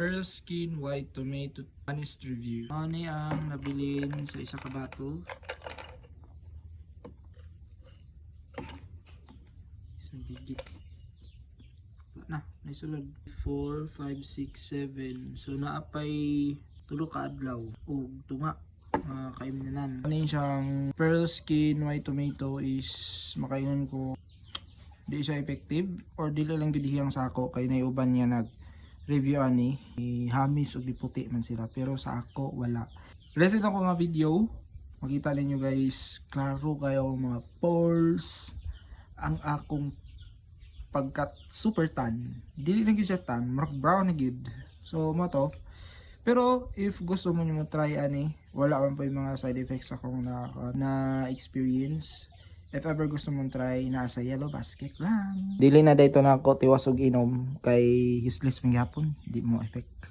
Pearl Skin White Tomato honest review. Ano ang nabilin sa isa ka bottle? Isang digit. Na, naisulod 4, 5, 6, 7. So naapay tulo ka adlaw o tunga kaimnanan. Ano siyang Pearl Skin White Tomato is makainon ko di siya effective or dili lang gid hiyang sako kay naiuban niya nag review ani hamis ug puti man sila pero sa ako wala. Recent ako nga video, makita ninyo guys klaro kayo mga pores ang akong pagkat super tan. Dili na gyud siya tan, mark brown na gyud. So mo to. Pero if gusto mo nyo try ani, wala man pa yung mga side effects akong na experience. If ever gusto mong try, nasa yellow basket lang. Dili na dito na ako tiwas og inom kay useless man gyapon, di mo effect.